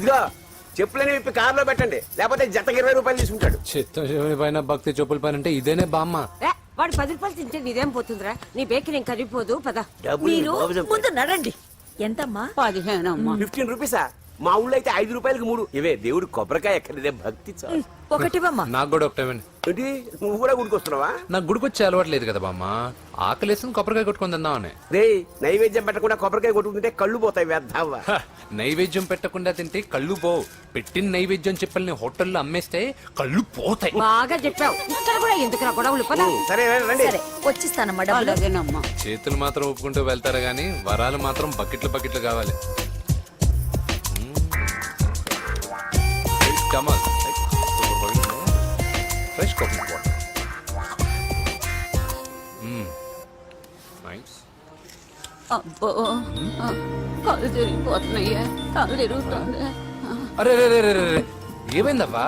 ఇదిగో చెప్పులని విప్పి కారులో పెట్టండి, లేకపోతే జతకి 20 రూపాయలు తీసుకుంటాడు. చిత్తం పైన భక్తి చెప్పుల పైన అంటే ఇదేనే బామ్మ. వాడు 10 రూపాయలు తింటే నీదేం పోతుందిరా? నీ బేకరీ ఏం కరిగిపోదు. పద. మీరు ముందు నడండి. ఎంతమ్మా? 15 అమ్మా. 15 రూపీసా? మా ఊళ్ళో అయితే 5 రూపాయలకి 3. ఇవే దేవుడు కొబ్బరికాయ ఎక్కడిదే భక్తి చాలు. ఒకటివమ్మా. నాకు కూడా ఒకటే ఇవ్వండి. ఏంటి నువ్వు కూడా గుడికొస్తున్నావా? నాకు గుడికొచ్చే అలవాట్లేదు కదా బామ్మ. ఆకలేసుకుని కొబ్బరికాయ కొట్టుకొని తిందామని. రే నైవేద్యం పెట్టకుండా కొబ్బరికాయ కొట్టుకుంటే కళ్ళు పోతాయి వేద్దావా. నైవేద్యం పెట్టకుండా తింటే కళ్ళు పోవు. పెట్టిన నైవేద్యం చెప్పల్ని హోటల్లో అమ్మేస్తే కళ్ళు పోతాయి. బాగా చెప్పావు. ఇక్కడ కూడా ఎందుకురా గొడవలు? పద. సరే రండి. సరే వచ్చిస్తానమ్మా డబ్బులు. అలాగేనమ్మా. చేతులు మాత్రం ఒప్పుకుంటూ వెళ్తారు గానీ వరాలు మాత్రం బకెట్లు కావాలి. Kamal, fresh coconut water. Nice. అబ్బో కాలు తిరిగిపోతున్నాయ్యా. కాలు తిరుగుతుంది. అరే ఏమైందవ్వా?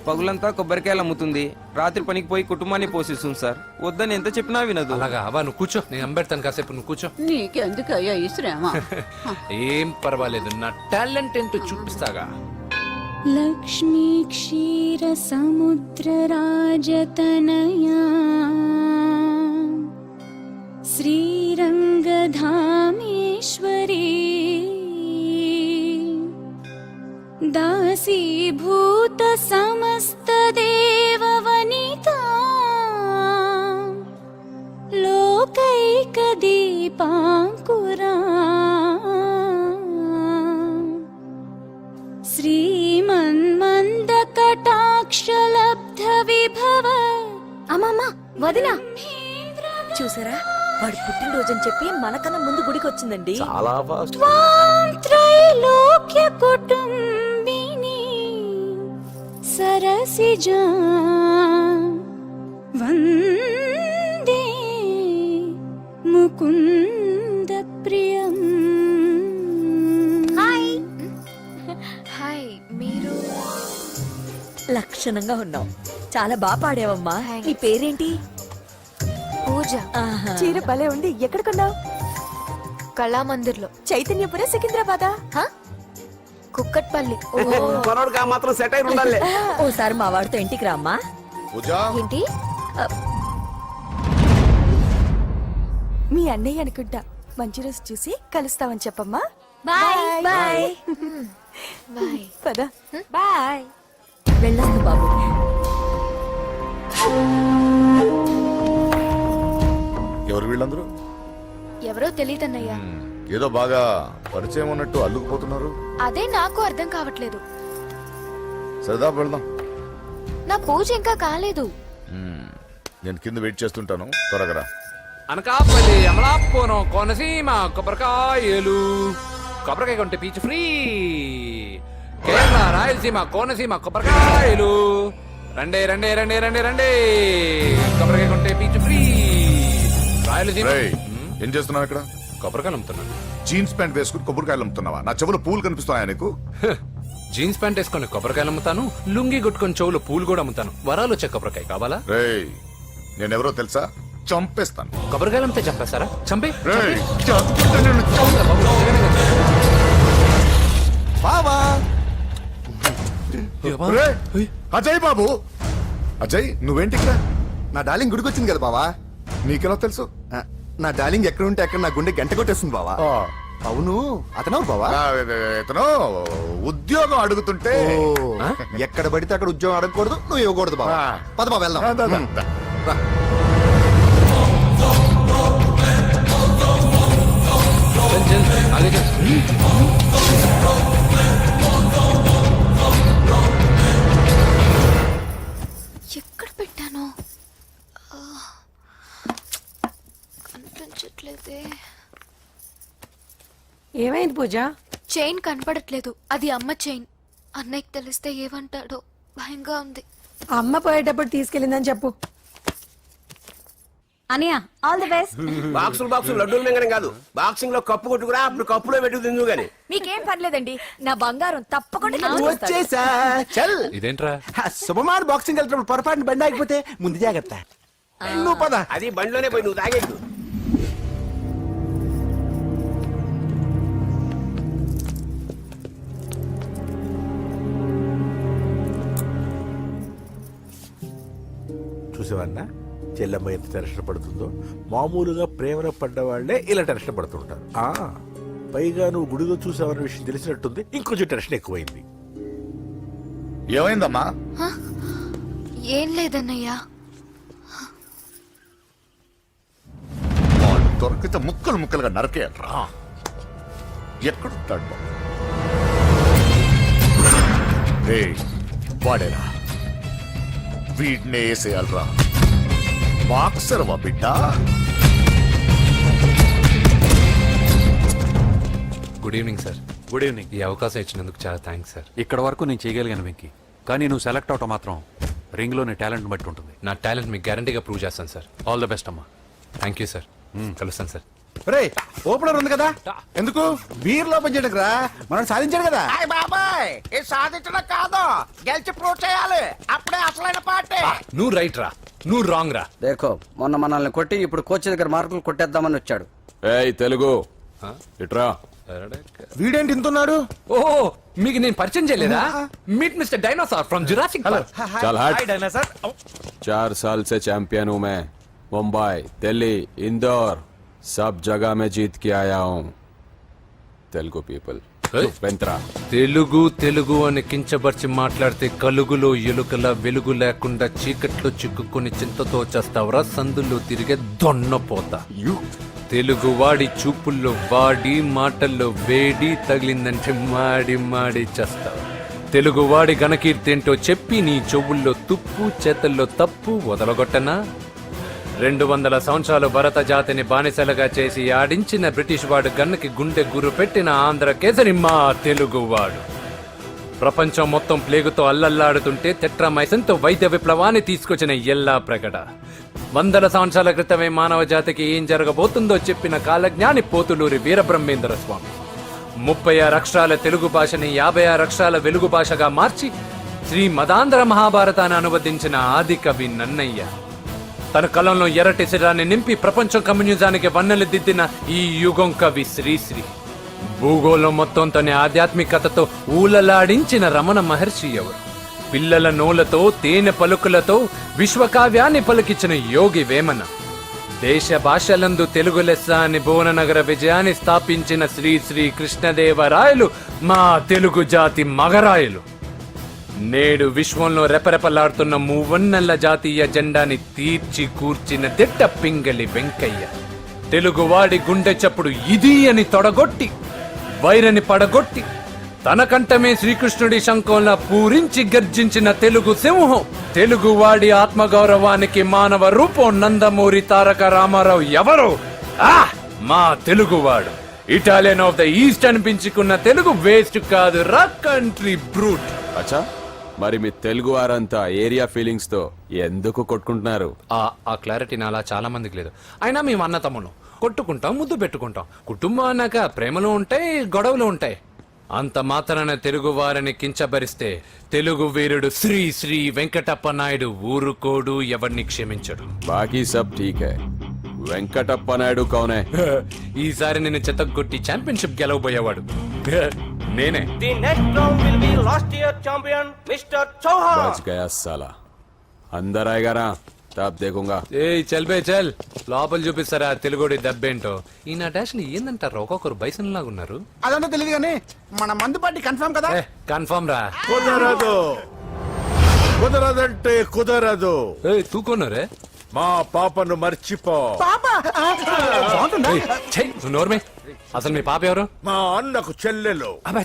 పగులంతా కొబ్బరికాయలు అమ్ముతుంది. రాత్రి పనికి పోయి కుటుంబాన్ని పోషిస్తుంది సార్. వద్దని ఎంత చెప్పినా వినదు. అలాగా అవ్వా, నువ్వు కూర్చో, నేను అంబెడతాను కాసేపు. నువ్వు కూర్చో. నీకెందుకయ్యా ఈ శ్రమ? ఏం పర్వాలేదు, నా టాలెంట్ ఏంటో చూపిస్తాగా. లక్ష్మీ క్షీర సముద్ర రాజతనయా శ్రీరంగధామేశ్వరీ దాసీభూత సమస్త దేవవనితా లోకైక దీపాంకురా శ్రీమన్మంద కటాక్షలబ్ధ విభవ. అమ్మమ్మ వదినా చూసారా, వాడు పుట్టినరోజని చెప్పి మనకన్నా ముందు గుడికి వచ్చిందండి. చాలా ఫాస్ట్. త్రైలోక్య కుటుంబిని సరసిజా వందే ముకుంద ప్రియం. హాయ్, మీరు లక్షణంగా ఉన్నావు. చాలా బాగా పాడావమ్మా. నీ పేరేంటి? పూజ. చీర భలే ఉంది. ఎక్కడ కొన్నావు? కళామందిర్లో. చైతన్యపుర, సికింద్రాబాదా? కుక్కట్పల్లి. కొనోడుగా మాత్రం సెటైర్ ఉండాలి. ఓసారి మా వాడితో ఇంటికి రామ్మా. ఏంటి? మీ అన్నయ్య అనుకుంటా. మంచి రోజు చూసి కలుస్తామని చెప్పమ్మా. Bye bye bye. పద. బాయ్. వెళ్ళొస్తా బాబు. ఎవరు వీళ్ళందరూ? ఎవరో తెలియదన్నయ్యా. ఏదో బాగా పరిచయం ఉన్నట్టు అల్లుకుపోతున్నారు. అదే నాకు అర్థం కావట్లేదు. సరదా వెళ్దాం. నా పూజ ఇంకా కాలేదు. నేను కింద వెయిట్ చేస్తుంటాను, త్వరగా రా. అనకాపల్లి, అమలాపురం, కోనసీమ కొబ్బరికాయలు. కొబ్బరికాయ కొంటే పీచు ఫ్రీ. కేరళ, రాయలసీమ, కోనసీమ కొబ్బరికాయలు. రండే రండే రండే రండే రండే. కొబ్బరికాయ కొంటే పీచు ఫ్రీ. రాయలసీమ. ఏం చేస్తున్నావు ఇక్కడ? కొబ్బరికాయలు అమ్ముతున్నాను. జీన్స్ ప్యాంట్ వేసుకుని కొబ్బరికాయలు అమ్ముతున్నావా? నా చెవులు పూలు కనిపిస్తున్నాయా నీకు? జీన్స్ ప్యాంట్ వేసుకొని కొబ్బరికాయలు అమ్ముతాను. లుంగి కొట్టుకొని చెవులు పూలు కూడా అమ్ముతాను. వరాలు వచ్చే కొబ్బరికాయ కావాలా? రేయ్, నేనెవరో తెలుసా? చంపేస్తాను. కొబ్బరికాయలు అమ్మితే చంపేస్తారా? చంపే. రేయ్, అజయ్ బాబు, అజయ్ నువ్వేంటి ఇక్కడ? నా డార్లింగ్ గుడికి వచ్చింది కదా బావా. నీకెలా తెలుసు? నా డార్లింగ్ ఎక్కడుంటే అక్కడ నా గుండె గంట కొట్టేస్తుంది బావా. అవును, అతను బావా? ఇతను ఉద్యోగం అడుగుతుంటే. ఎక్కడ పడితే అక్కడ ఉద్యోగం అడగకూడదు, నువ్వు ఇవ్వకూడదు బావా. పద బావ వెళ్దాం. రా. ఎక్కడ పెట్టాను? కనిపించట్లేదే. ఏమైంది పూజ? చైన్ కనపడట్లేదు. అది అమ్మ చైన్. అన్నయ్యకి తెలిస్తే ఏమంటాడో భయంగా ఉంది. అమ్మ పోయేటప్పుడు తీసుకెళ్ళిందని చెప్పు. అనియా ఆల్ ది బెస్ట్. బాక్సులు లడ్డూలు మింగడం కాదు, బాక్సింగ్ లో కప్పు కొట్టుకురా. అప్పుడు కప్పులో పెట్టు తిందు గాని. మీకేం పర్లేదండి, నా బంగారం తప్పకుండా వచ్చేసా. చల్. ఇదేంట్రా? శుభమాన్ బాక్సింగ్ వెళ్తున్నప్పుడు పొరపాటున బండి ఆగిపోతే ముందు జాగ్రత్త. నువ్వు పద. అది బండిలోనే పోయి నువ్వు తాగేద్దు. చూసావన్నా చెల్లమ్మ ఎంత టెన్షన్ పడుతుందో. మామూలుగా ప్రేమలో పడ్డ వాళ్లే ఇలా టెన్షన్ పడుతుంటారు. పైగా నువ్వు గుడిలో చూసావన్న విషయం తెలిసినట్టుంది, ఇంకొంచెం టెన్షన్ ఎక్కువైంది. ఏమైందమ్మా? ఏం లేదన్నయ్యా. వాడు దొరికితే ముక్కలు ముక్కలుగా నరకేయట్రా. ఎక్కడుంటాడు? వాడేరా, వీడినే వేసేయాలరా. బాక్సర్వా బిడ్డ? Good evening sir. Good evening. ఈ అవకాశం ఇచ్చినందుకు చాలా థ్యాంక్స్ సార్. ఇక్కడ వరకు నేను చేయగలిగాను వెంకీ, కానీ నువ్వు సెలెక్ట్ అవటం మాత్రం రింగ్లోని టాలెంట్ బట్టి ఉంటుంది. నా టాలెంట్ మీకు గ్యారంటీగా ప్రూవ్ చేస్తాను సార్. ఆల్ ద బెస్ట్ అమ్మా. Thank you sir. కలుస్తాను సార్. రే ఓపెనర్ ఉంది కదా, ఎందుకు బీర్ లోపం చేయడానికి రా, మనం సాధించాడు కదా. బాబాయ్ ఇది సాధించడం కాదు, గెలిచి ప్రూవ్ చేయాలి, అప్పుడే అసలైన పార్టీ. నువ్వు రైట్ రా, నువ్వు రాంగ్ రా. దేఖో మొన్న మనల్ని కొట్టి ఇప్పుడు కోచ్ దగ్గర మార్కులు కొట్టేద్దామని వచ్చాడు. ఏయ్ తెలుగు ఇట్రా. వీడేంటి ఇంతున్నాడు? ఓ మీకు నేను పరిచయం చేయలేదా? Meet mister dinosaur from Jurassic park. चल हट। 4 साल से चैंपियन हूँ मैं। मुंबई, दिल्ली, इंदौर सब जगह में जीत के आया हूँ। तेलुगु पीपल వెంత్రా. తెలుగు తెలుగు అని కించబర్చి మాట్లాడితే కలుగులో ఎలుకల వెలుగు లేకుండా చీకట్లో చిక్కుకుని చింతతో చేస్తావరా, సందుల్లో తిరిగే దొన్నపోతా. తెలుగు వాడి చూపుల్లో వాడి మాటల్లో వేడి తగిలిందంటే మాడి మాడి చేస్తావు. తెలుగు వాడి ఘనకీర్తి ఏంటో చెప్పి నీ చెవుల్లో తుప్పు చేతల్లో తప్పు వదలగొట్టనా? 200 సంవత్సరాలు భరత జాతిని బానిసలుగా చేసి ఆడించిన బ్రిటిష్ వాడు గన్నకి గుండె గురు పెట్టిన ఆంధ్ర కేసరి మా తెలుగువాడు. ప్రపంచం మొత్తం ప్లేగుతో అల్లల్లాడుతుంటే టెట్రామైసిన్తో వైద్య విప్లవాన్ని తీసుకొచ్చిన ఎల్లా ప్రగడ. 100 సంవత్సరాల క్రితమే మానవ జాతికి ఏం జరగబోతుందో చెప్పిన కాలజ్ఞాని పోతులూరి వీరబ్రహ్మేంద్ర స్వామి. 36 అక్షరాల తెలుగు భాషని 56 అక్షరాల వెలుగు భాషగా మార్చి శ్రీ మదాంధ్ర మహాభారతాన్ని అనువదించిన ఆది కవి నన్నయ్య. తన కలంలో ఎర్రటి శిరాన్ని నింపి ప్రపంచం కమ్యూనిజానికి వన్నెలు దిద్దిన ఈ యుగం కవి శ్రీశ్రీ. భూగోళం మొత్తం తన ఆధ్యాత్మికతతో ఊలలాడించిన రమణ మహర్షి ఎవరు? పిల్లల నోలతో తేనె పలుకులతో విశ్వకావ్యాన్ని పలికించిన యోగి వేమన. దేశ భాషలందు తెలుగు లెస్స అని భువననగర విజయాన్ని స్థాపించిన శ్రీ శ్రీ కృష్ణదేవరాయలు మా తెలుగు జాతి మగరాయలు. నేడు విశ్వంలో రెపరెపలాడుతున్న మూవన్నెల జాతీయ జెండాని తీర్చి కూర్చిన దిట్ట పింగళి వెంకయ్య. తెలుగువాడి గుండె చప్పుడు ఇది అని తొడగొట్టి వైరని పడగొట్టి తన కంఠమే శ్రీకృష్ణుడి శంఖంలా పూరించి గర్జించిన తెలుగు సింహం. తెలుగువాడి ఆత్మగౌరవానికి మానవ రూపం నందమూరి తారక రామారావు ఎవరు? మా తెలుగువాడు. ఇటాలియన్ ఆఫ్ ద ఈస్ట్ అనిపించుకున్న తెలుగు వేస్ట్ కాదు రా కంట్రీ బ్రూట్. అచ్చా, మరి మీ తెలుగు వారంతా ఏరియా ఫీలింగ్స్ తో ఎందుకు కొట్టుకుంటున్నారు? ఆ క్లారిటీ నాలా చాలా మందికి లేదు. అయినా మేము అన్న తమ్మును కొట్టుకుంటాం, ముద్దు పెట్టుకుంటాం. కుటుంబం అన్నాక ప్రేమలు ఉంటాయి, గొడవలు ఉంటాయి. అంత మాత్రాన తెలుగు వారిని కించబరిస్తే తెలుగు వీరుడు శ్రీ శ్రీ వెంకటప్ప నాయుడు ఊరుకోడు, ఎవరిని క్షమించడు. బాకీ సబ్ ఠీక్ హై. వెంకటప్ప నాయుడు కౌనే? ఈసారి నేను చెత్తగొట్టి ఛాంపియన్షిప్ గెలవబోయేవాడు నేనే. బచ్ గయా సాలా. అందర్ ఆయేగా నా, తబ్ దేఖూంగా. ఏయ్ చల్ బే చల్, లోపల చూపిస్తారా తెలుగుడి దెబ్బేంటో. ఈ నా డాష్ ని ఏందంటారు, ఒక్కొక్కరు బైసన్ లాగా ఉన్నారు. అదంతా తెలియదు కానీ మన మందు పార్టీ కన్ఫర్మ్ కదా. కన్ఫర్మ్ రా. కుదరదు, కుదరదంటే కుదరదు. తూకొన్నారే మా పాపను మర్చిపో. నోర్మే, అసలు మీ పాప ఎవరు? మా అన్నకు చెల్లెలు. అబ్బా,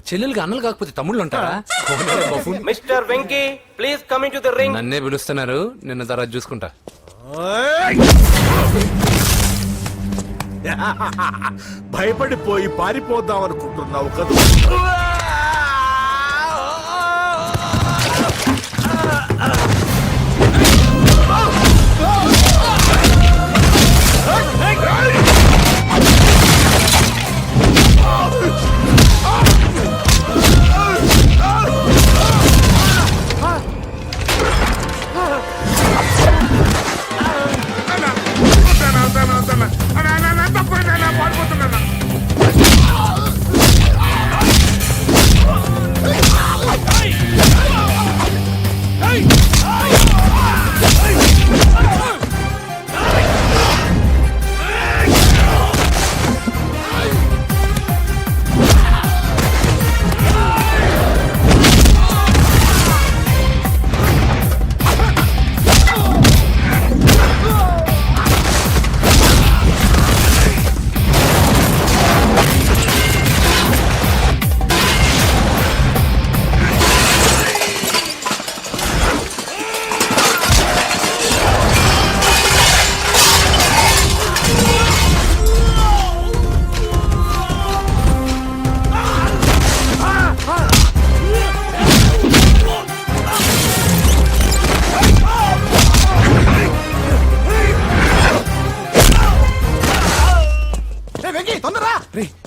చెల్లెలుగా అన్నలు కాకపోతే తమ్ముళ్ళు ఉంటారా? Mister Venky please come in to the ring. నన్నే పిలుస్తున్నారు, నిన్న తర్వాత చూసుకుంటా. భయపడిపోయి పారిపోదాం అనుకుంటున్నావు కదా.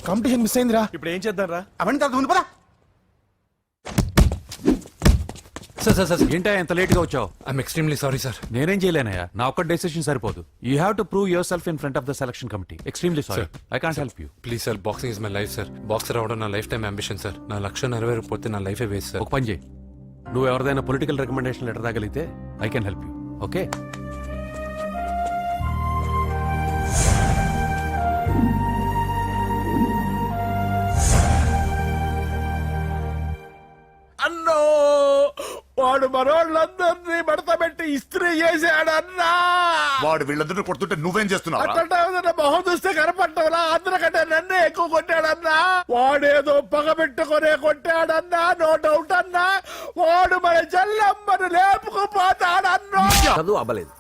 కాంపిటీషన్ మిస్ అయిందిరా. ఇప్పుడు ఏం చేద్దాం రా? అవన్నీ తర్వాత ముందు పదా. సార్ ఏంటా ఎంత లేట్ గా వచ్చావు? I'm extremely sorry sir. నేనేం చేయలేనయ్యా, నా ఒక్క డెసిషన్ సరిపోదు. You have to prove your self in front of the selection committee. Extremely sorry, I can't help you. Please sir, boxing is my life sir. Boxer అవడం నా life time ambition sir. నా లక్ష్యం నెరవేరకపోతే నా లైఫే waste sir. ఒక పని చేయి, నువ్వు ఎవరిదైనా పొలిటికల్ రికమెండేషన్ లెటర్ రాగలిగితే I can help you. Okay? అన్నో వాడు మనోళ్ళందరినీ మడత పెట్టి ఇస్త్రీ చేశాడన్నా. వాడు వీళ్ళందరూ కొడుతుంటే నువ్వేం చేస్తున్నావు? అట్లా మొహం చూస్తే కనపడ్డా అందరికంటే నన్నే ఎక్కువ కొట్టాడన్నా. వాడేదో పగ పెట్టుకునే కొట్టాడన్నా, నో డౌట్ అన్నా. వాడు మన జల్లమ్మను లేపుకుపోతాడన్నా. చదువు అవ్వలేదు,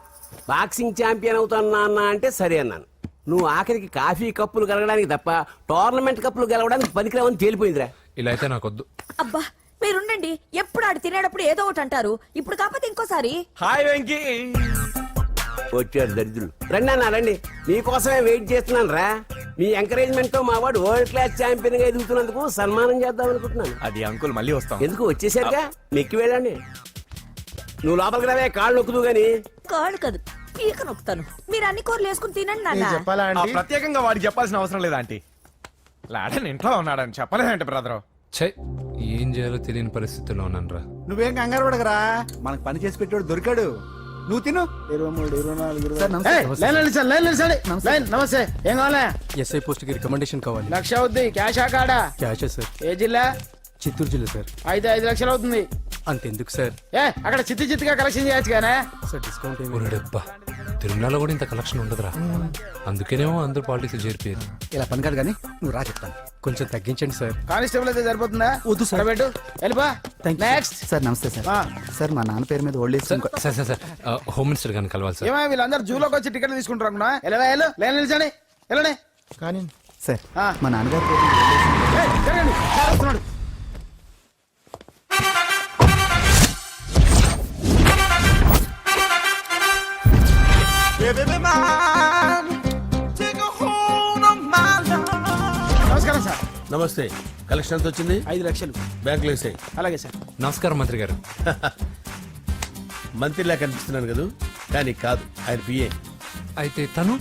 బాక్సింగ్ ఛాంపియన్ అవుతున్నా అన్న అంటే సరే అన్నాను. నువ్వు ఆఖరికి కాఫీ కప్పులు గెలవడానికి తప్ప టోర్నమెంట్ కప్పులు గెలవడానికి పనికిరావని తేలిపోయిందిరా. ఇలా అయితే నాకొద్దు. అబ్బా మీరుండండి, ఎప్పుడు ఆడు తినేటప్పుడు ఏదో ఒకటి అంటారు. ఇప్పుడు కాకపోతే ఇంకోసారి. హాయ్ వెంకీ. వచ్చాడు దరిద్రులు. రండి అన్న రండి, మీకోసమే వెయిట్ చేస్తున్నాను రా. మీ ఎంకరేజ్మెంట్ తో మా వాడు వరల్డ్ క్లాస్ ఛాంపియన్ గా ఎదుగుతున్నందుకు సన్మానం చేద్దాం అనుకుంటున్నాను. అది అంకుల్ మళ్ళీ వస్తాం. ఎందుకు వచ్చేసరిగా మెక్కి వెళ్ళండి. నువ్వు లోపలికి రావే, కాళ్ళు నొక్కుదు గాని. కాళ్ళు కాదు, పీక నొక్కుతాను. మీరు అన్ని కూరలు వేసుకుని తినండి నాన్న. ప్రత్యేకంగా వాడికి చెప్పాల్సిన అవసరం లేదా ఆంటీ? లాడన్ ఇంట్లో ఉన్నాడని చెప్పలేదంటే బ్రదర్. ఛై, ఏం చేయాలో తెలియని పరిస్థితుల్లో ఉన్నాను. నువ్వేం కంగారు పడగరా, మనకు పని చేసి పెట్టాడు దొరికాడు. నువ్వు తిను. 23, 24, నమస్తే, ఏం కావాలా? ఎస్ఐ పోస్ట్ కి రికమెండేషన్ కావాలి. లక్ష అవుద్ది. క్యాష్ కాడా? Cash sir. ఏ జిల్లా? చిత్తూరు జిల్లా సార్. అయితే 5 లక్షలు అవుతుంది. అంతెందుకు సార్? అక్కడ చిత్తుగా కలెక్షన్ చేయొచ్చు కానీ. సార్ డిస్కౌంట్ ఏమి? ఒరేడబ్బా, తిరుమలలో కూడా ఇంత కలెక్షన్ ఉండదురా. అందుకేనేమో అందరూ పాలిటిక్స్ చేరిపోయారు. ఇలా పని కాదు కానీ నువ్వు రా చెప్తాను. కొంచెం తగ్గించండి సార్. కానిస్టేబుల్ అయితే సరిపోతుందా? వద్దు సార్. పెట్టు, వెళ్ళిపా. నెక్స్ట్. సార్ నమస్తే సార్. సార్ మా నాన్న పేరు మీద old age sir sir sir sir, home minister గారిని కలవాలి సార్. ఏమో వీళ్ళందరూ జూలోకి వచ్చి టికెట్లు తీసుకుంటారు అనుకున్నా. లేని నిలిచండి, వెళ్ళండి. కానీ సార్ ఆ. మా నాన్నగారి పేరు మీద old age ఏయ్, జరగండి. సార్ వస్తున్నాడు. నమస్కారం సార్. నమస్తే. కలెక్షన్ ఎంత వచ్చింది? 5 లక్షలు. బ్యాంకులో వేసాయి. అలాగే సార్. నమస్కారం మంత్రి గారు. మంత్రిలా కనిపిస్తున్నాను కదా, కానీ కాదు, ఆయన పిఏ. అయితే తను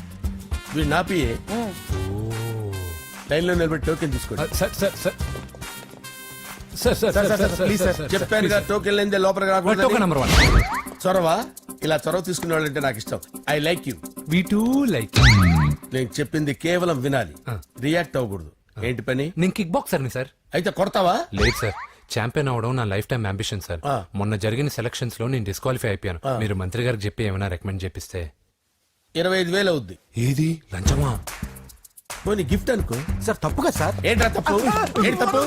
వీడు నా పిఏ. లైన్ లో నిలబెట్టి టోకెన్ తీసుకోండి. Sir sir sir sir sir sir please sir, చెప్పాను కదా టోకెన్ లేనిదే లోపలికి టోకెన్ రాకూడదు. నెంబర్ 1. చొరవ, ఇలా చొరవ తీసుకునే వాళ్ళంటే నాకు ఇష్టం. I like you. We two like. నేను చెప్పింది కేవలం వినాలి, రియాక్ట్ అవ్వకూడదు. ఏంటి పని? నేను కిక్ బాక్సర్ని సార్. అయితే కొడతావా? లేదు సార్, ఛాంపియన్ అవడం నా లైఫ్ టైం అంబిషన్ సార్. ఆ. మొన్న జరిగిన సెలక్షన్స్ లో నేను డిస్క్వాలిఫై అయిపోయాను. మీరు మంత్రి గారికి చెప్పి ఏమైనా రికమెండ్ చేపిస్తే. 25,000 అవుద్ది. ఏది లంచమా? పోనీ గిఫ్ట్ అనుకో. సార్ తప్పుగా సార్. ఏంట్రా తప్పు? ఏంటి తప్పు?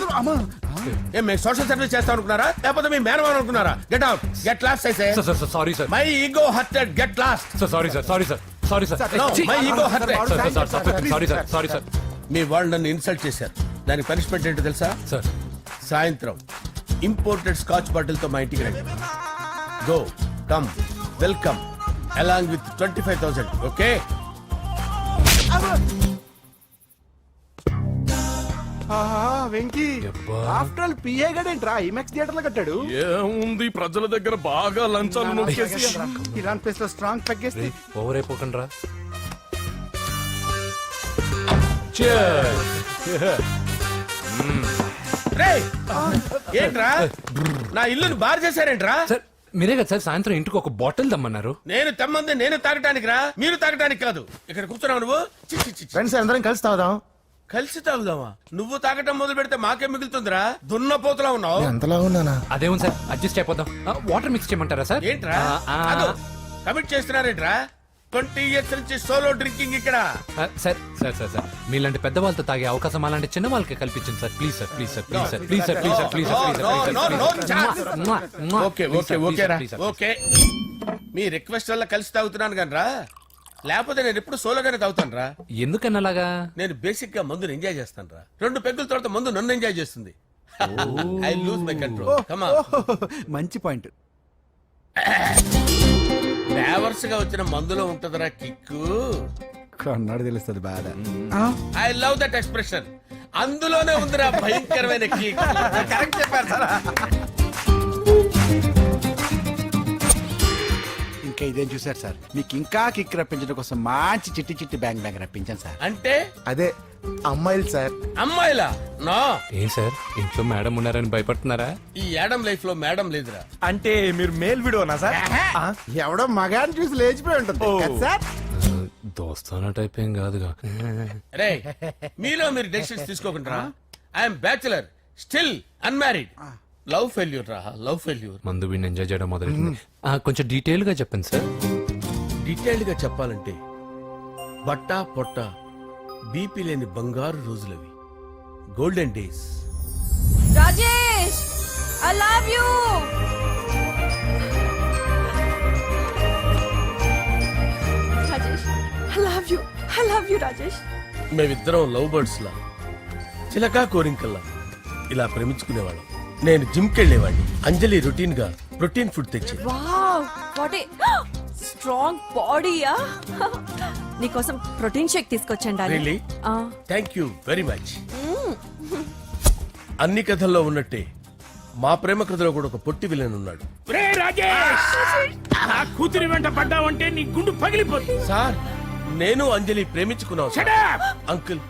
ఏం మేము సోషల్ సర్వీస్ చేస్తాం అనుకున్నారా, లేకపోతే మీ మేనమాన్ అనుకున్నారా? Get out, get lost. అయితే sir sir sir sorry sir. My ego hurted, get lost. Sir sorry sir, sorry sir, sorry sir. No, my ego hurt. Sorry sir, sorry sir. మీ వాళ్ళు నన్ను ఇన్సల్ట్ చేశారు. దానికి పనిష్మెంట్ ఏంటో తెలుసా? Sir సాయంత్రం imported scotch bottle తో మా ఇంటికి రండి. Go, come, welcome along with 25,000. Okay? Venky after all PA గడేంట్రా ఇమెక్స్ థియేటర్ లో కట్టాడు. ఏముంది, ప్రజల దగ్గర బాగా లంచాలు నొక్కేసి ఇరాన్ ప్లేస్ లో స్ట్రాంగ్ తగ్గేస్తే ఓవర్ అయిపోకండి రా. రేయ్, ఏంట్రా నా ఇల్లుని బార్ చేశారేంట్రా? సార్ మీరే కదా సార్ సాయంత్రం ఇంటికి ఒక బాటిల్ దమ్మన్నారు. నేను తెమ్మంది నేను తాగటానికి రా, మీరు తాగటానికి కాదు. ఇక్కడ కూర్చున్నావు నువ్వు. చి, చి, చి, చి. ఫ్రెండ్స్ అందరం కలిసి తాగుదాం. కలిసి తాగుదామా? నువ్వు తాగటం మొదలు పెడితే మాకే మిగులుతుందిరా. దున్నపోతులా ఉన్నావు. ఎంతలా ఉన్నానా? అదేముంది సార్, అడ్జస్ట్ అయిపోదాం. వాటర్ మిక్స్ చేయమంటారా సార్? ఏంట్రా కమిట్ చేస్తున్నారేంట్రా? 20 years నుంచి సోలో డ్రింకింగ్ ఇక్కడ. సార్ సార్ సార్ సార్ మీలాంటి పెద్ద వాళ్ళతో తాగే అవకాశం అలాంటి చిన్న వాళ్ళకి కల్పించండి sir. Please sir, please sir, please sir, please sir, please sir, please sir. Okay okay okay రా, ఓకే. మీ రిక్వెస్ట్ వల్ల కలిసి తాగుతున్నాను కానీ రా, లేకపోతే నేను ఎప్పుడు సోలోగానే తాగుతాను రా. ఎందుకన్నా అలాగా? నేను బేసిక్ గా మందుని ఎంజాయ్ చేస్తాను రా. 2 పెగ్గుల తర్వాత మందు నన్ను ఎంజాయ్ చేస్తుంది. I lose my control. Come on. మంచి పాయింట్. ఫ్లేవర్స్ గా వచ్చిన మందులో ఉంటదిరా కిక్కు. కన్నాడు తెలుస్తుంది బాధ. I love that expression. అందులోనే ఉందిరా భయంకరమైన కిక్. కరెక్ట్ చెప్పారు సార్. ఇంకా ఇదేం చూసారు సార్, మీకు ఇంకా కిక్ రప్పించడం కోసం మంచి చిట్టి చిట్టి బ్యాంగ్ బ్యాంగ్ రప్పించాను సార్. అంటే అదే అమ్మాయిలు సార్. అమ్మాయిలా? నా ఏం సార్ ఇంట్లో మేడం ఉన్నారని భయపడుతున్నారా? ఈ యాడమ్ లైఫ్ లో మేడం లేదురా. అంటే మీరు మేల్ వీడియోనా సార్? ఎవడో మగాన్ని చూసి లేచిపోయి ఉంటుంది కదా సార్. దోస్తానా టైప్ ఏం కాదుగా. రే మీలో మీరు డెసిషన్స్ తీసుకోకుండా I'm bachelor still unmarried. Love failure రా, లవ్ ఫెయిల్యూర్. మందు వీడిని ఎంజాయ్ చేయడం మొదలైంది. కొంచెం డీటెయిల్ గా చెప్పండి సార్. డీటెయిల్డ్ గా చెప్పాలంటే బట్టా పొట్ట బీపీ లేని బంగారు రోజులవి, golden days. Rajesh I love you. Rajesh I love you, I love you Rajesh. మేమిద్దరం లవ్ బర్డ్స్ లా, చిలకా కోరింకల్లా ఇలా ప్రేమించుకునేవాళ్ళం. నేను జిమ్ కెళ్ళేవాడిని, అంజలి రొటీన్ గా ప్రోటీన్ ఫుడ్ తెచ్చి. వావ్ వాట్ ఏ స్ట్రాంగ్ బాడీయా. నీకోసం ప్రోటీన్ షేక్ తీసుకొచ్చండి. Really? Thank you very much. అన్ని కథల్లో ఉన్నట్టే మా ప్రేమ కథలో కూడా ఒక పొట్టి విలన్ ఉన్నాడు. కూతురి వెంట పడ్డావంటే నీ గుండు పగిలిపోతుంది. సార్ నేను అంజలి ప్రేమించుకున్నావు సార్. అంకుల్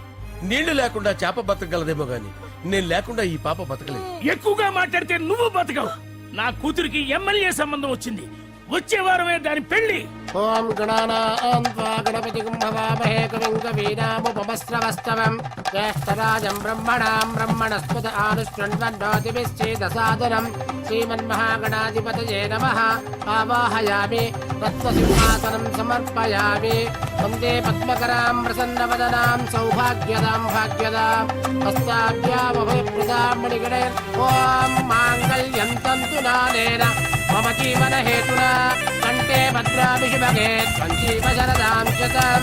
నీళ్లు లేకుండా చేప బతకగలదేమో గాని నేను లేకుండా ఈ పాప బతకలేదు. ఎక్కువగా మాట్లాడితే నువ్వు బతకవు. నా కూతురికి ఎమ్మెల్యే సంబంధం వచ్చింది, వచ్చే వారమే దాని పెళ్లి. ఓం గణానాం త్వా గణపతిం భవామహే కవిం కవీనాముపమస్రవస్తవం జ్యేష్ఠరాజం బ్రహ్మణాం బ్రహ్మణస్పద ఆనుష్ఠ్వన్నోతిభిశ్చేదసాదనం శ్రీమన్మహాగణాధిపతయే నమః. ఆవాహయామి తత్వసింహాసనం సమర్పయామి. వందే పద్మకరాం ప్రసన్నవదనాం సౌభాగ్యదాం భాగ్యదాం హస్తాభ్యామభయప్రదాం మణిగణైర్. ఓం మాంగళ్యం తంతు నానేన మమ జీవన హేతునా కంటే భద్రాభిషుభగే సంజీవ శరదాం శతం.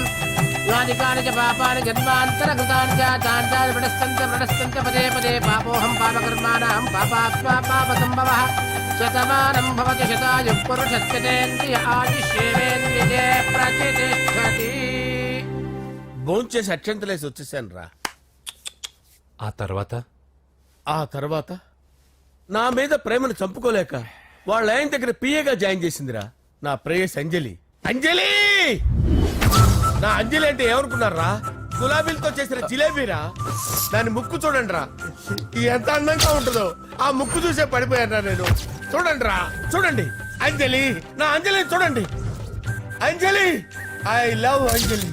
యానికాని చ పాపాని జన్మాంతరకృతాని చ తాని ప్రణశ్యంత పదే పదే పాపోహం పాపకర్మాణం పాపాత్మా పాపసంభవః. శతమానం భవతి శతాయుః పురుషస్యతేంద్రియ ఆయుష్యేవేంద్రియే ప్రతిష్ఠతి. భోంచేసి అక్షంతలేసి వచ్చేసాను రా. ఆ తర్వాత ఆ తర్వాత నా మీద ప్రేమను చంపుకోలేక వాళ్ళ ఆయన దగ్గర పిఏగా జాయిన్ చేసిందిరా నా ప్రేయస్ అంజలి. అంజలి నా అంజలి అంటే ఏమనుకున్నారా? గులాబీలతో చేసిన జిలేబీరా. దాని ముక్కు చూడండి రా, ఎంత అందంగా ఉంటుందో. ఆ ముక్కు చూసే పడిపోయారా నేను. చూడండి రా, చూడండి అంజలి, నా అంజలి చూడండి. Anjali I love Anjali,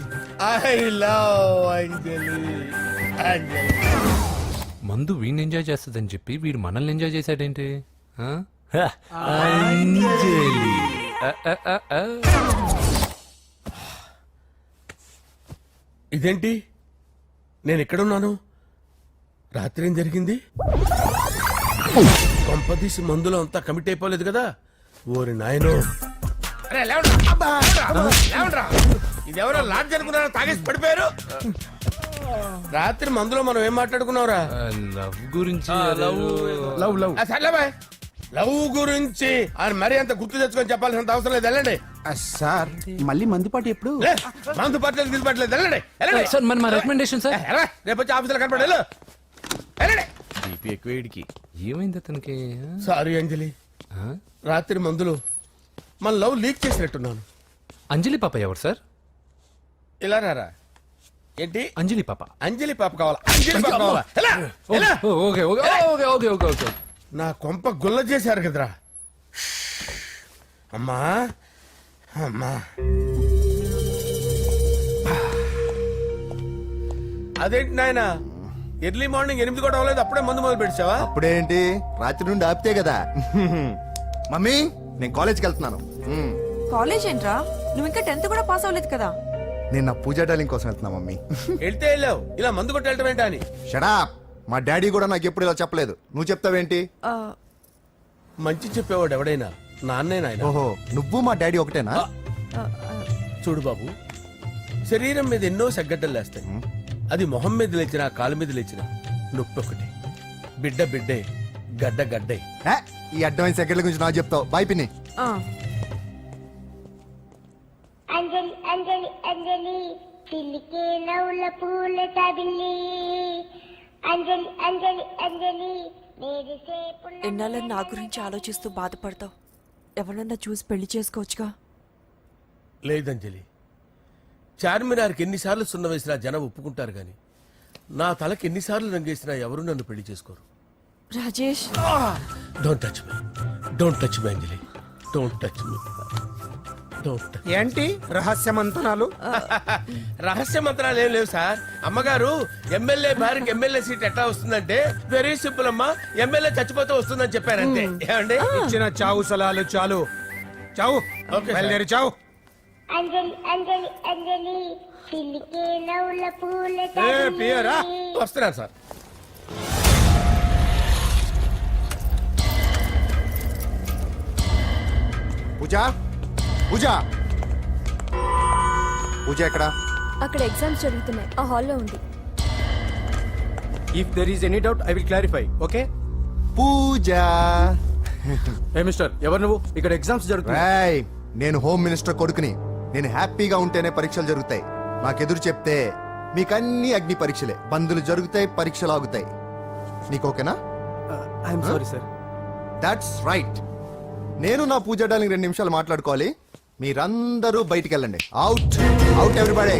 I love Anjali. Anjali మందు వీడిని ఎంజాయ్ చేస్తుందని చెప్పి వీడు మనల్ని ఎంజాయ్ చేశాడేంటి? ఆ? అంజలి. ఇదేంటి నేను ఎక్కడున్నాను? రాత్రి ఏం జరిగింది? కొంపదీసి మందులో అంతా కమిట్ అయిపోలేదు కదా? ఓరి నాయనో. అరే లేవండ్రా. అబ్బా, లేవండ్రా. ఇదెవరో లాడ్జ్ అనుకున్నారా? తాగేసి పడిపోయారు. రాత్రి మందులో మనం ఏం మాట్లాడుకున్నావురా? లవ్ గురించి. సర్లే బాయ్, లవ్ గురించి ఆయన మరీ అంత గుర్తు తెచ్చుకొని చెప్పాల్సినంత అవసరం లేదు. వెళ్ళండి సార్. మళ్ళీ మందుపాటి ఎప్పుడు? మందు పట్టలేదు గిల్పట్లేదు. వెళ్ళండి వెళ్ళండి. సార్ మన రికమెండేషన్ సార్. రేపు వచ్చి ఆఫీసులో కనపడి వెళ్ళండి. ఏమైంది అతనికి? సారీ అంజలి, రాత్రి మందులో మన లవ్ లీక్ చేసినట్టున్నాను. అంజలి పాప ఎవరు సార్? ఇలా రారా. ఏంటి అంజలి పాప? అంజలి పాప కావాలా? అంజలి పాప కావాలా? ఎలా? ఎలా? Okay okay okay okay okay okay. నా కొంప గుల్ల చేశారు కదరా. అమ్మా అమ్మా. అదేంటి నాయన, ఎర్లీ మార్నింగ్ 8 కూడా అవ్వలేదు, అప్పుడే మందు మొదలు పెడిచావా? అప్పుడేంటి, రాత్రి నుండి ఆపితే కదా. మమ్మీ నేను కాలేజ్కి వెళ్తున్నాను. కాలేజ్ ఏంట్రా, నువ్వు ఇంకా 10th కూడా పాస్ అవ్వలేదు కదా. నేను నా పూజా డాలింగ్ కోసం వెళ్తున్నా మమ్మీ. వెళ్తే వెళ్ళావు, ఇలా మందు కొట్టి వెళ్ళటం ఏంటా అని. షడా, మా డాడీ కూడా నాకు ఎప్పుడు ఇలా చెప్పలేదు. నువ్వు చెప్తావేంటి? మంచి చెప్పేవాడు ఎవడైనా నాన్నే నాయన. ఓహో, నువ్వు మా డాడీ ఒకటేనా? చూడు బాబు, శరీరం మీద ఎన్నో సగ్గడ్డలు లేస్తాయి. అది మొహం మీద లేచినా కాలు మీద లేచినా నొప్పి ఒకటి. బిడ్డ బిడ్డే, గడ్డ గడ్డే. ఈ అడ్వాన్స్ సెకండ్ల గురించి నాకు చెప్తావు. బాయ్ పిన్ని. అంజలి అంజలి అంజలి చిల్లికే నవ్వుల పూల తబిల్లి అంజలి అంజలి అంజలి మేరిసేపు ఎన్నాళ్ళని నా గురించి ఆలోచిస్తూ బాధపడతావు ఎవరన్నా చూసి పెళ్లి చేసుకోవచ్చుగా. లేదంజలి, చార్మినార్కి ఎన్నిసార్లు సున్న వేసినా జనం ఒప్పుకుంటారు గాని నా తలకి ఎన్నిసార్లు రంగేసినా ఎవరు నన్ను పెళ్లి చేసుకోరు. Rajesh, don't touch me, don't touch me Anjali, don't touch me, don't. ఏంటి రహస్య మంతనాలు? రహస్య మంత్రాలు ఏం లేవు సార్. అమ్మగారు ఎమ్మెల్యే భార్యకి ఎమ్మెల్యే సీట్ ఎట్లా వస్తుందంటే వెరీ సింపుల్ అమ్మా, ఎమ్మెల్యే చచ్చిపోతే వస్తుందని చెప్పారంతే. ఏమండి? ఇచ్చిన చావు సలాలు చాలు. చావు, ఓకే సార్. బయలుదేరి చావు. అంజలి అంజలి అంజలి చిలికే నవ్వుల పూల పియరా వస్తున్నాను సార్. పూజ, పూజ, పూజ ఎక్కడ? అక్కడ ఎగ్జామ్స్ జరుగుతున్నాయి, ఆ హాల్లో ఉంది. If there is any doubt I will clarify. Okay Pooja. ఏ మిస్టర్, ఎవరు నువ్వు? ఇక్కడ ఎగ్జామ్స్ జరుగుతున్నాయి. రేయ్, నేను హోమ్ మినిస్టర్ కొడుకుని. నేను హ్యాపీగా ఉంటేనే పరీక్షలు జరుగుతాయి. నాకెదురు చెప్తే మీకన్నీ అగ్ని పరీక్షలే. బందులు జరుగుతాయి, పరీక్షలు ఆగుతాయి. నీకు ఓకేనా? I'm sorry sir. That's right. నేను నా పూజ డార్లింగ్ 2 నిమిషాలు మాట్లాడుకోవాలి. మీరందరూ బయటికి వెళ్ళండి. Out, out everybody.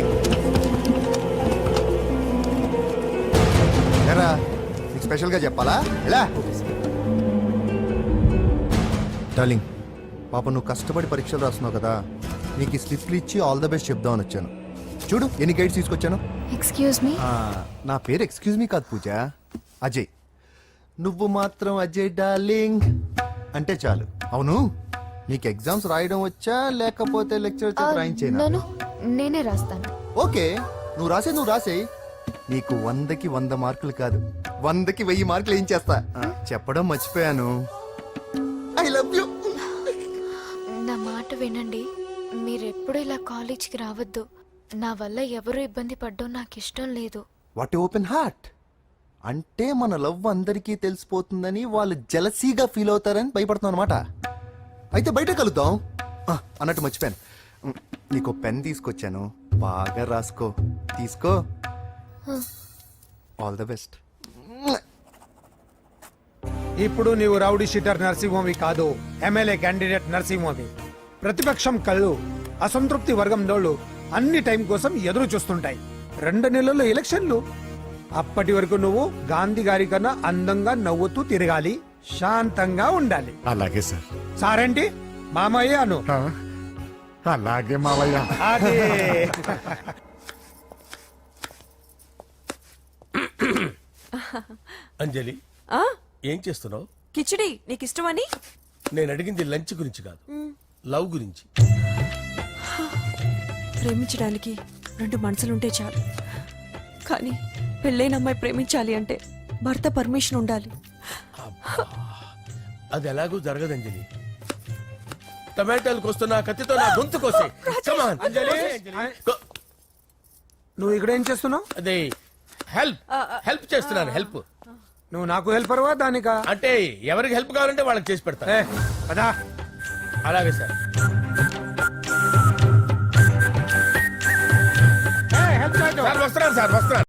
ఎరా, నీకు స్పెషల్ గా చెప్పాలా? ఎలా డార్లింగ్, పాప నువ్వు కష్టపడి పరీక్షలు రాస్తున్నావు కదా, నీకు ఈ స్లిప్లు ఇచ్చి ఆల్ ద బెస్ట్ చెప్దామని వచ్చాను. చూడు ఎన్ని గైడ్స్ తీసుకొచ్చాను. Excuse me. నా పేరు ఎక్స్క్యూజ్ మీ కాదు పూజ, అజయ్. నువ్వు మాత్రం అజయ్ డార్లింగ్ అంటే చాలు. అవును, నీకు ఎగ్జామ్స్ రాయడం వచ్చా లేకపోతే లెక్చర్ రాయించేనా? నన్ను నేనే రాస్తాను. ఓకే, నువ్వు రాసేయి. నీకు 100కి 100 మార్కులు కాదు, 100కి 1000 మార్కులు ఏం చేస్తా. చెప్పడం మర్చిపోయాను, ఐ లవ్ యూ. నా మాట వినండి. మీరెప్పుడు ఇలా కాలేజ్కి రావద్దు. నా వల్ల ఎవరు ఇబ్బంది పడ్డం నాకు ఇష్టం లేదు. What open heart. అంటే మన లవ్ అందరికీ తెలిసిపోతుందని వాళ్ళు జలసీగా ఫీల్ అవుతారని భయపడుతున్నాం అనమాట. అయితే బయట కలుద్దాం. అన్నట్టు మర్చిపోయాను, నీకు పెన్ తీసుకొచ్చాను, బాగా రాసుకో. తీసుకో. All the best. ఇప్పుడు నీవు రౌడీ షీటర్ నరసింహవి కాదు, ఎమ్మెల్యే క్యాండిడేట్ నరసింహవి. ప్రతిపక్షం కళ్ళు, అసంతృప్తి వర్గం నోళ్ళు అన్ని టైం కోసం ఎదురు చూస్తుంటాయి. 2 నెలల్లో ఎలక్షన్లు. అప్పటి వరకు నువ్వు గాంధీ గారి కన్నా అందంగా నవ్వుతూ తిరగాలి, శాంతంగా ఉండాలి. అలాగే సార్. సారేంటి మామయ్య అను. అలాగే మావయ్య. అదే. అంజలి, ఏం చేస్తున్నావు? కిచిడి నీకు ఇష్టమని. నేను అడిగింది లంచ్ గురించి కాదు, లవ్ గురించి. ప్రేమించడానికి 2 మనసులుంటే చాలు, కానీ పెళ్ళైన అమ్మాయి ప్రేమించాలి అంటే భర్త పర్మిషన్ ఉండాలి. అది ఎలాగూ జరగదు అంజలి. టమాటాలు కోస్తున్నా కత్తితో నా గొంతు కోసే. Come on. నువ్వు ఇక్కడ ఏం చేస్తున్నావు? అదే హెల్ప్ చేస్తున్నాను. హెల్ప్. నువ్వు నాకు హెల్పర్వా దానికా? అంటే ఎవరికి హెల్ప్ కావాలంటే వాళ్ళకి చేసి పెడతా. పదా. అలాగే సార్. హెల్ప్ వస్తున్నాను సార్, వస్తున్నాను.